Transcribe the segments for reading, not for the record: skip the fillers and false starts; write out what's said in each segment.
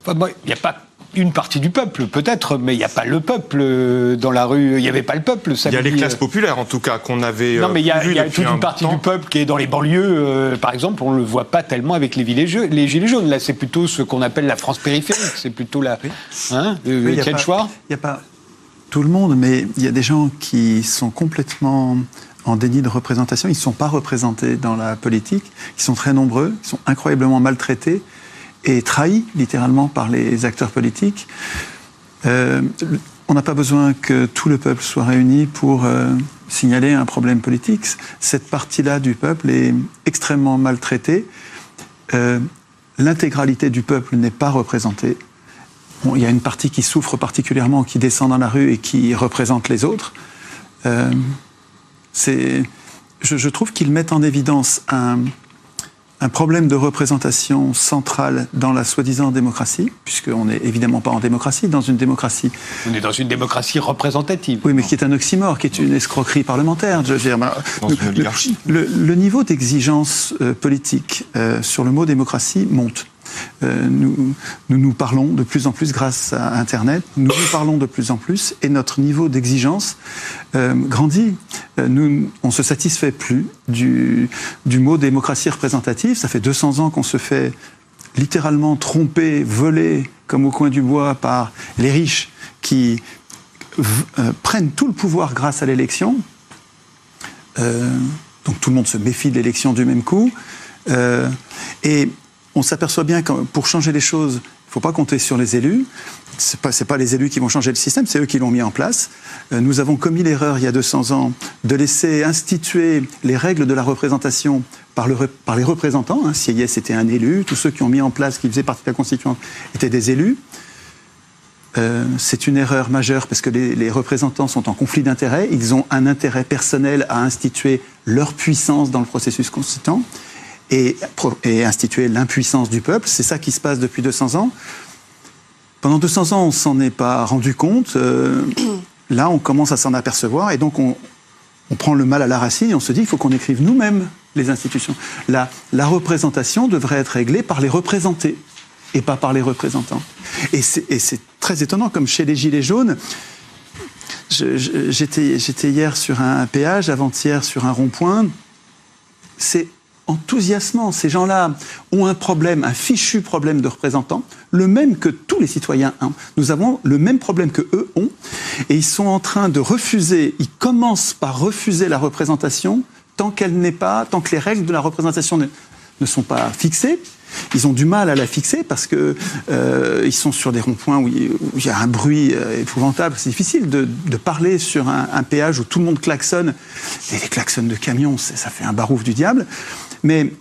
Il n'y a pas une partie du peuple, peut-être, mais il n'y a pas le peuple dans la rue. Il n'y avait pas le peuple samedi. Il y a les classes populaires, en tout cas, qu'on avait. Non, mais il y a toute une partie du peuple qui est dans les banlieues. Par exemple, on ne le voit pas tellement avec les gilets jaunes. Là, c'est plutôt ce qu'on appelle la France périphérique. C'est plutôt la. Étienne Chouard. Il n'y a pas tout le monde, mais il y a des gens qui sont complètement en déni de représentation. Ils ne sont pas représentés dans la politique. Ils sont très nombreux. Ils sont incroyablement maltraités et trahis littéralement par les acteurs politiques. On n'a pas besoin que tout le peuple soit réuni pour signaler un problème politique. Cette partie-là du peuple est extrêmement maltraitée. L'intégralité du peuple n'est pas représentée. Bon, il y a une partie qui souffre particulièrement, qui descend dans la rue et qui représente les autres. Je trouve qu'ils mettent en évidence un problème de représentation centrale dans la soi-disant démocratie, puisqu'on n'est évidemment pas en démocratie, dans une démocratie... On est dans une démocratie représentative. Oui, mais qui est un oxymore, qui est une escroquerie parlementaire. Je veux dire, le niveau d'exigence politique sur le mot démocratie monte. Nous parlons de plus en plus grâce à Internet, nous parlons de plus en plus et notre niveau d'exigence grandit. On ne se satisfait plus du mot démocratie représentative. Ça fait 200 ans qu'on se fait littéralement tromper, voler comme au coin du bois par les riches qui prennent tout le pouvoir grâce à l'élection. Donc tout le monde se méfie de l'élection du même coup. Et on s'aperçoit bien que pour changer les choses, il ne faut pas compter sur les élus. Ce n'est pas les élus qui vont changer le système, c'est eux qui l'ont mis en place. Nous avons commis l'erreur, il y a 200 ans, de laisser instituer les règles de la représentation par les représentants. Sieyès était un élu, tous ceux qui ont mis en place, qui faisaient partie de la Constituante, étaient des élus. C'est une erreur majeure parce que les représentants sont en conflit d'intérêts. Ils ont un intérêt personnel à instituer leur puissance dans le processus constituant. Et instituer l'impuissance du peuple. C'est ça qui se passe depuis 200 ans. Pendant 200 ans, on ne s'en est pas rendu compte. Là, on commence à s'en apercevoir. Et donc, on prend le mal à la racine et on se dit qu'il faut qu'on écrive nous-mêmes les institutions. La représentation devrait être réglée par les représentés et pas par les représentants. Et c'est très étonnant, comme chez les Gilets jaunes. J'étais hier sur un péage, avant-hier sur un rond-point. C'est enthousiasmant. Ces gens-là ont un problème, un fichu problème de représentants, le même que tous les citoyens ont. Nous avons le même problème que eux ont, et ils sont en train de refuser, ils commencent par refuser la représentation tant que les règles de la représentation ne sont pas fixées. Ils ont du mal à la fixer parce que ils sont sur des ronds-points où il y a un bruit épouvantable. C'est difficile de parler sur un péage où tout le monde klaxonne. Et les klaxons de camions, ça fait un barouf du diable. Mais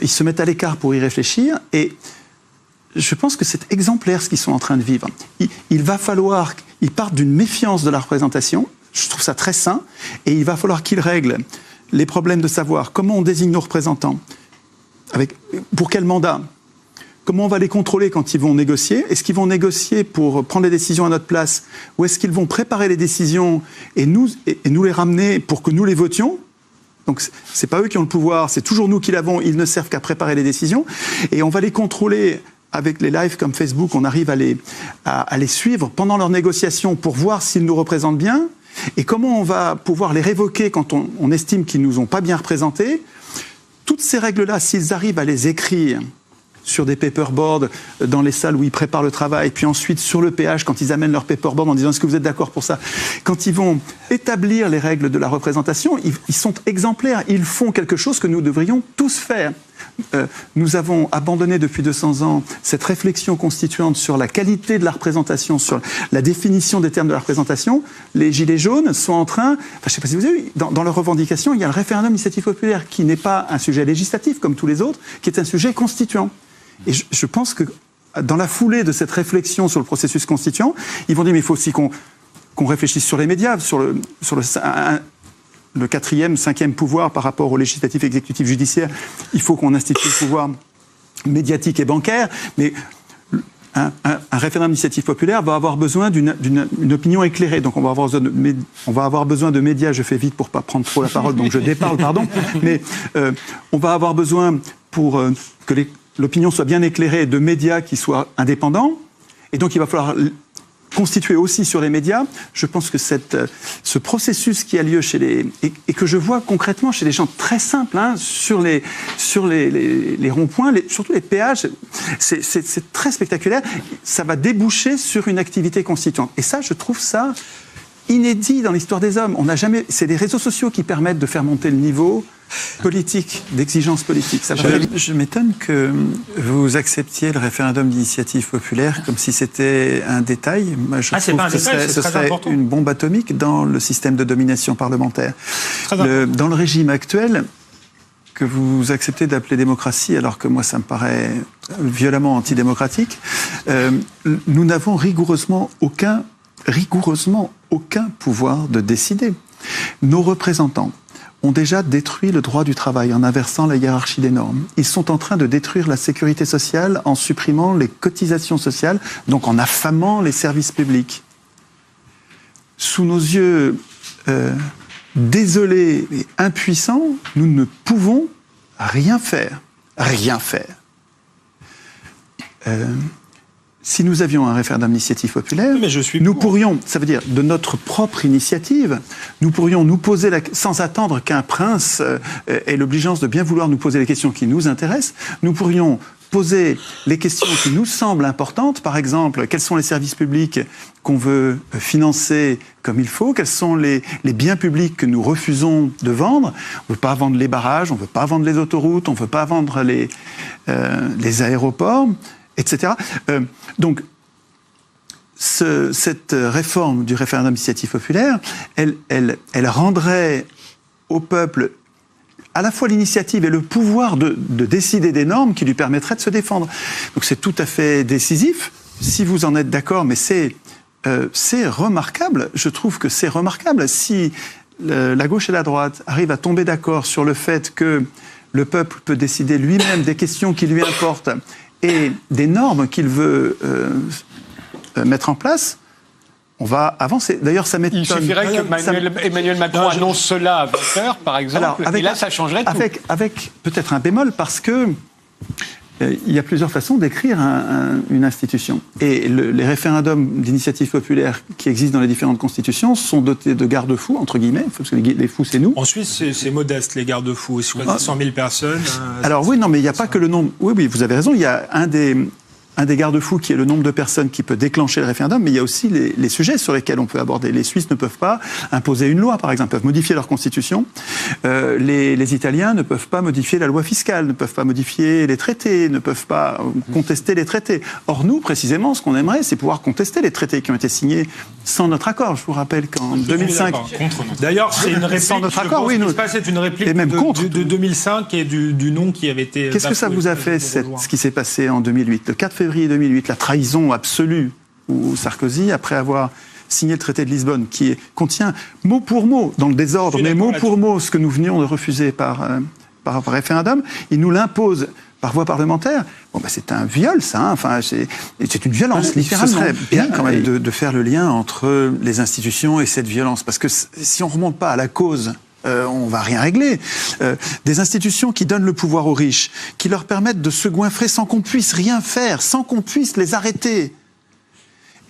ils se mettent à l'écart pour y réfléchir. Et je pense que c'est exemplaire ce qu'ils sont en train de vivre. Il va falloir qu'ils partent d'une méfiance de la représentation. Je trouve ça très sain. Et il va falloir qu'ils règlent les problèmes de savoir comment on désigne nos représentants. Pour quel mandat? Comment on va les contrôler quand ils vont négocier? Est-ce qu'ils vont négocier pour prendre les décisions à notre place? Ou est-ce qu'ils vont préparer les décisions et nous les ramener pour que nous les votions? Donc, ce n'est pas eux qui ont le pouvoir, c'est toujours nous qui l'avons. Ils ne servent qu'à préparer les décisions. Et on va les contrôler avec les lives comme Facebook. On arrive à les suivre pendant leurs négociations pour voir s'ils nous représentent bien. Et comment on va pouvoir les révoquer quand on estime qu'ils ne nous ont pas bien représentés. Toutes ces règles-là, s'ils arrivent à les écrire sur des paperboards dans les salles où ils préparent le travail, puis ensuite sur le péage quand ils amènent leur paperboard en disant « est-ce que vous êtes d'accord pour ça ?» Quand ils vont établir les règles de la représentation, ils sont exemplaires, ils font quelque chose que nous devrions tous faire. Nous avons abandonné depuis 200 ans cette réflexion constituante sur la qualité de la représentation, sur la définition des termes de la représentation. Les Gilets jaunes sont en train, je ne sais pas si vous avez vu, dans leurs revendications, il y a le référendum d'initiative populaire qui n'est pas un sujet législatif comme tous les autres, qui est un sujet constituant. Et je pense que dans la foulée de cette réflexion sur le processus constituant, ils vont dire mais il faut aussi qu'on réfléchisse sur les médias, sur le quatrième, cinquième pouvoir par rapport au législatif, exécutif, judiciaire. Il faut qu'on institue le pouvoir médiatique et bancaire, mais un référendum d'initiative populaire va avoir besoin d'une opinion éclairée. Donc on va avoir besoin de médias, je fais vite pour ne pas prendre trop la parole, donc je déparle, pardon, mais on va avoir besoin pour que l'opinion soit bien éclairée, de médias qui soient indépendants. Et donc, il va falloir constituer aussi sur les médias. Je pense que ce processus qui a lieu et que je vois concrètement chez des gens très simples, sur les ronds-points, surtout les péages, c'est très spectaculaire. Ça va déboucher sur une activité constituante. Et ça, je trouve ça inédit dans l'histoire des hommes. C'est les réseaux sociaux qui permettent de faire monter le niveau politique, d'exigence politique. Je m'étonne que vous acceptiez le référendum d'initiative populaire comme si c'était un détail. Moi, je trouve que ce serait une bombe atomique dans le système de domination parlementaire. Dans le régime actuel, que vous acceptez d'appeler démocratie, alors que moi ça me paraît violemment antidémocratique, nous n'avons rigoureusement aucun pouvoir de décider. Nos représentants ont déjà détruit le droit du travail en inversant la hiérarchie des normes. Ils sont en train de détruire la sécurité sociale en supprimant les cotisations sociales, donc en affamant les services publics. Sous nos yeux désolés et impuissants, nous ne pouvons rien faire. Rien faire. Si nous avions un référendum d'initiative populaire, nous pourrions, ça veut dire de notre propre initiative, nous pourrions nous poser, sans attendre qu'un prince ait l'obligeance de bien vouloir nous poser les questions qui nous intéressent, nous pourrions poser les questions qui nous semblent importantes. Par exemple, quels sont les services publics qu'on veut financer comme il faut? Quels sont les biens publics que nous refusons de vendre? On ne veut pas vendre les barrages, on ne veut pas vendre les autoroutes, on ne veut pas vendre les aéroports, etc. Donc, cette réforme du référendum d'initiative populaire, elle rendrait au peuple à la fois l'initiative et le pouvoir de décider des normes qui lui permettraient de se défendre. Donc c'est tout à fait décisif, si vous en êtes d'accord, mais c'est remarquable. Je trouve que c'est remarquable. Si la gauche et la droite arrivent à tomber d'accord sur le fait que le peuple peut décider lui-même des questions qui lui importent et des normes qu'il veut mettre en place, on va avancer. D'ailleurs, ça m'étonne. Il suffirait que Emmanuel Macron annonce cela à 20h, par exemple, et là, ça changerait tout. Avec peut-être un bémol, parce que il y a plusieurs façons d'écrire une institution. Et les référendums d'initiative populaire qui existent dans les différentes constitutions sont dotés de garde-fous, entre guillemets, parce que les fous, c'est nous. En Suisse, c'est modeste, les garde-fous. Si vous avez 100 000 personnes... Alors oui, non, mais il n'y a pas que le nombre... Oui, vous avez raison, il y a un des garde-fous qui est le nombre de personnes qui peut déclencher le référendum, mais il y a aussi les sujets sur lesquels on peut aborder. Les Suisses ne peuvent pas imposer une loi, par exemple, peuvent modifier leur constitution. Les Italiens ne peuvent pas modifier la loi fiscale, ne peuvent pas modifier les traités, ne peuvent pas contester les traités. Or, nous, précisément, ce qu'on aimerait, c'est pouvoir contester les traités qui ont été signés sans notre accord. Je vous rappelle qu'en 2005... D'ailleurs, c'est une réplique, sans notre accord, oui, c'est une réplique de 2005 et du nom qui avait été... Qu'est-ce que ça vous a fait, ce qui s'est passé en 2008 ? Le 4 février 2008, la trahison absolue où Sarkozy, après avoir signé le traité de Lisbonne, qui contient mot pour mot, dans le désordre, mais mot pour mot, ce que nous venions de refuser par référendum, il nous l'impose par voie parlementaire. Bon, c'est un viol, ça. Enfin, c'est une violence, littéralement. Ce serait bien quand même de faire le lien entre les institutions et cette violence, parce que si on ne remonte pas à la cause, on va rien régler. Des institutions qui donnent le pouvoir aux riches, qui leur permettent de se goinfrer sans qu'on puisse rien faire, sans qu'on puisse les arrêter.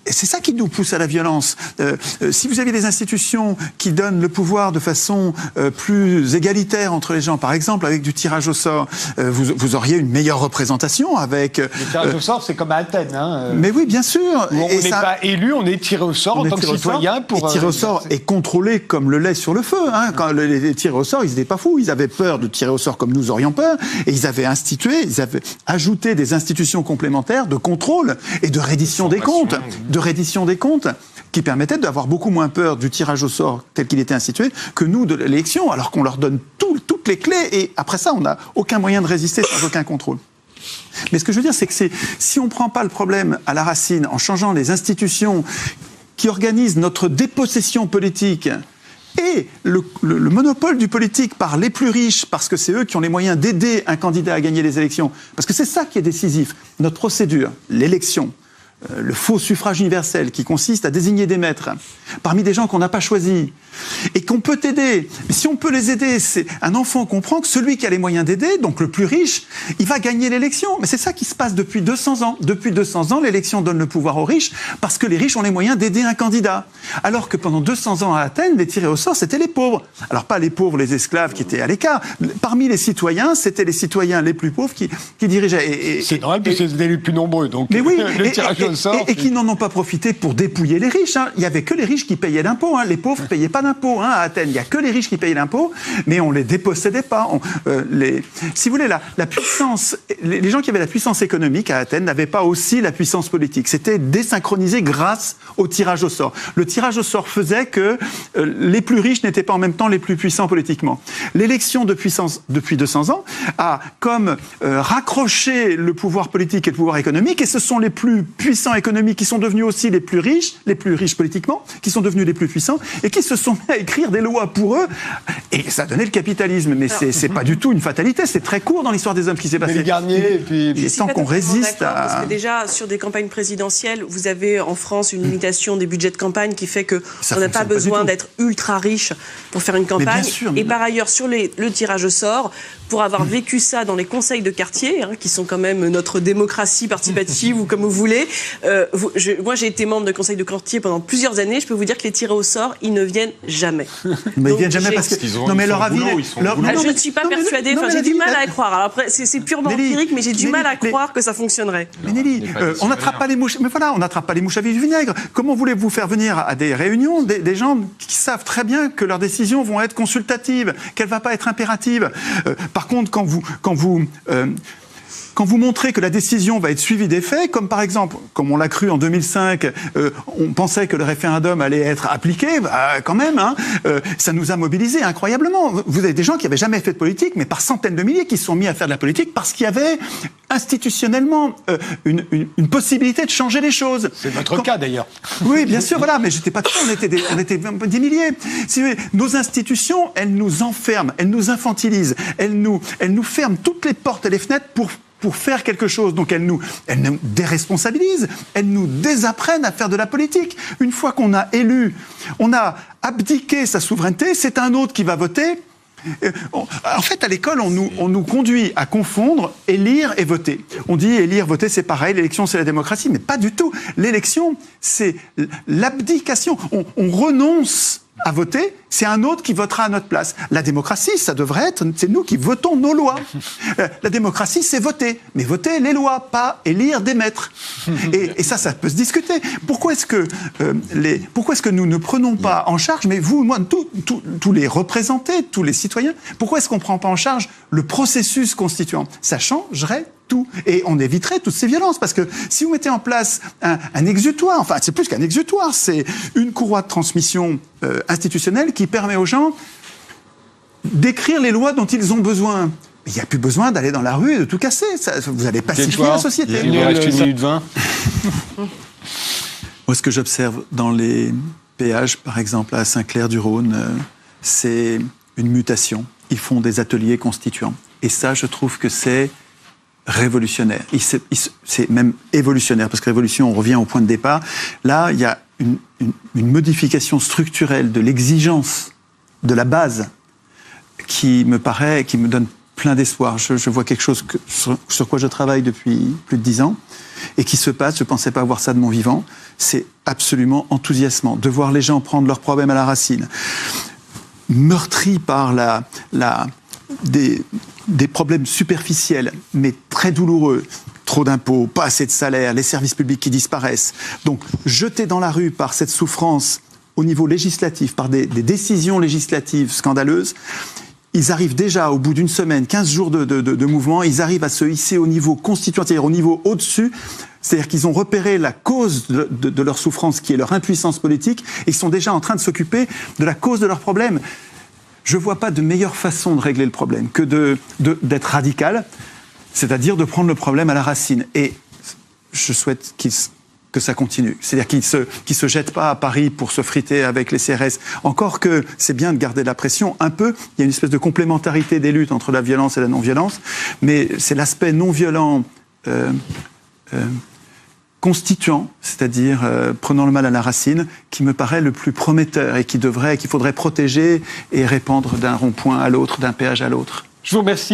Et c'est ça qui nous pousse à la violence. Si vous aviez des institutions qui donnent le pouvoir de façon plus égalitaire entre les gens, par exemple avec du tirage au sort, vous auriez une meilleure représentation avec... Le tirage au sort, c'est comme à Athènes. Mais oui, bien sûr. On n'est pas élu, on est tiré au sort en tant que citoyen. Et tiré au sort est contrôlé comme le lait sur le feu. Quand les tirés au sort, ils n'étaient pas fous. Ils avaient peur de tirer au sort comme nous aurions peur. Et ils avaient ajouté des institutions complémentaires de contrôle et de reddition des comptes. Qui permettaient d'avoir beaucoup moins peur du tirage au sort tel qu'il était institué que nous de l'élection, alors qu'on leur donne toutes les clés et après ça, on n'a aucun moyen de résister sans aucun contrôle. Mais ce que je veux dire, c'est que si on ne prend pas le problème à la racine en changeant les institutions qui organisent notre dépossession politique et le monopole du politique par les plus riches, parce que c'est eux qui ont les moyens d'aider un candidat à gagner les élections, parce que c'est ça qui est décisif. Notre procédure, l'élection, le faux suffrage universel, qui consiste à désigner des maîtres parmi des gens qu'on n'a pas choisis et qu'on peut aider. Mais si on peut les aider, un enfant comprend que celui qui a les moyens d'aider, donc le plus riche, il va gagner l'élection. Mais c'est ça qui se passe depuis 200 ans. Depuis 200 ans, l'élection donne le pouvoir aux riches parce que les riches ont les moyens d'aider un candidat. Alors que pendant 200 ans à Athènes, les tirés au sort, c'était les pauvres. Alors pas les pauvres, les esclaves qui étaient à l'écart. Parmi les citoyens, c'était les citoyens les plus pauvres qui dirigeaient. C'est normal parce que c'était les plus nombreux. Donc mais oui, le tirage au sort. Et qui n'en ont pas profité pour dépouiller les riches. Il n'y avait que les riches qui payaient l'impôt. Les pauvres ne payaient pas d'impôt à Athènes. Il n'y a que les riches qui payaient l'impôt, mais on ne les dépossédait pas. Si vous voulez, la puissance, les gens qui avaient la puissance économique à Athènes n'avaient pas aussi la puissance politique. C'était désynchronisé grâce au tirage au sort. Le tirage au sort faisait que les plus riches n'étaient pas en même temps les plus puissants politiquement. L'élection depuis 200 ans a comme raccroché le pouvoir politique et le pouvoir économique, et ce sont les plus puissants économiques qui sont devenus aussi les plus riches politiquement, qui sont devenus les plus puissants, et qui se sont mis à écrire des lois pour eux, et ça a donné le capitalisme. Mais c'est pas du tout une fatalité, c'est très court dans l'histoire des hommes qui s'est passé. Les Garnier, et puis... Il est temps qu'on résiste à... Parce que déjà, sur des campagnes présidentielles, vous avez en France une limitation des budgets de campagne qui fait qu'on n'a pas besoin d'être ultra riche pour faire une campagne. Et par ailleurs, sur le tirage au sort, pour avoir vécu ça dans les conseils de quartier, qui sont quand même notre démocratie participative ou comme vous voulez, moi j'ai été membre de conseils de quartier pendant plusieurs années, je peux vous dire que les tirés au sort, ils ne viennent jamais. Mais ils viennent jamais parce que... Non mais leur avis... Je ne suis pas persuadée, j'ai du mal à y croire. Alors après, c'est purement empirique, mais j'ai du mal à croire que ça fonctionnerait. Mais Nelly, on n'attrape pas les mouches. Mais voilà, on n'attrape pas les mouches avec du vinaigre. Comment voulez-vous faire venir à des réunions des gens qui savent très bien que leurs décisions vont être consultatives, qu'elles ne vont pas être impératives. Par contre, quand vous montrez que la décision va être suivie des faits, comme par exemple, comme on l'a cru en 2005, on pensait que le référendum allait être appliqué, quand même, ça nous a mobilisés incroyablement. Vous avez des gens qui n'avaient jamais fait de politique, mais par centaines de milliers, qui se sont mis à faire de la politique parce qu'il y avait institutionnellement une possibilité de changer les choses. C'est votre cas d'ailleurs. Oui, bien sûr, voilà, mais j'étais pas tout, on était des milliers. Si vous voulez, nos institutions, elles nous enferment, elles nous infantilisent, elles nous ferment toutes les portes et les fenêtres pour faire quelque chose. Donc elles nous déresponsabilisent, elles nous désapprennent à faire de la politique. Une fois qu'on a élu, on a abdiqué sa souveraineté, c'est un autre qui va voter. En fait, à l'école, on nous conduit à confondre élire et voter. On dit élire, voter, c'est pareil, l'élection, c'est la démocratie, mais pas du tout. L'élection, c'est l'abdication. On renonce à voter, c'est un autre qui votera à notre place. La démocratie, ça devrait être, c'est nous qui votons nos lois. La démocratie, c'est voter. Mais voter les lois, pas élire des maîtres. Et ça peut se discuter. Pourquoi est-ce que nous ne prenons pas en charge, mais vous, moi, tous les représentés, tous les citoyens, pourquoi est-ce qu'on ne prend pas en charge le processus constituant ? Ça changerait tout. Et on éviterait toutes ces violences. Parce que si vous mettez en place un exutoire, enfin, c'est plus qu'un exutoire, c'est une courroie de transmission institutionnelle qui permet aux gens d'écrire les lois dont ils ont besoin. Il n'y a plus besoin d'aller dans la rue et de tout casser. Vous allez pacifier la société. Il nous reste 1 minute 20. Moi, ce que j'observe dans les péages, par exemple, à Saint-Clair-du-Rhône, c'est une mutation. Ils font des ateliers constituants. Et ça, je trouve que c'est révolutionnaire. C'est même évolutionnaire, parce que révolution, on revient au point de départ. Là, il y a une modification structurelle de l'exigence de la base qui me donne plein d'espoir. Je vois quelque chose sur quoi je travaille depuis plus de 10 ans et qui se passe, je ne pensais pas voir ça de mon vivant. C'est absolument enthousiasmant de voir les gens prendre leurs problèmes à la racine, meurtris par des problèmes superficiels, mais très douloureux. Trop d'impôts, pas assez de salaires, les services publics qui disparaissent. Donc, jetés dans la rue par cette souffrance au niveau législatif, par des décisions législatives scandaleuses, ils arrivent déjà, au bout d'une semaine, 15 jours de mouvement, ils arrivent à se hisser au niveau constituant, c'est-à-dire au niveau au-dessus. C'est-à-dire qu'ils ont repéré la cause de leur souffrance, qui est leur impuissance politique, et ils sont déjà en train de s'occuper de la cause de leurs problèmes. Je ne vois pas de meilleure façon de régler le problème que d'être radical, c'est-à-dire de prendre le problème à la racine. Et je souhaite que ça continue. C'est-à-dire qu'ils se jettent pas à Paris pour se friter avec les CRS. Encore que c'est bien de garder la pression un peu. Il y a une espèce de complémentarité des luttes entre la violence et la non-violence. Mais c'est l'aspect non-violent constituant, c'est-à-dire prenant le mal à la racine, qui me paraît le plus prometteur et qu'il faudrait protéger et répandre d'un rond-point à l'autre, d'un péage à l'autre. Je vous remercie.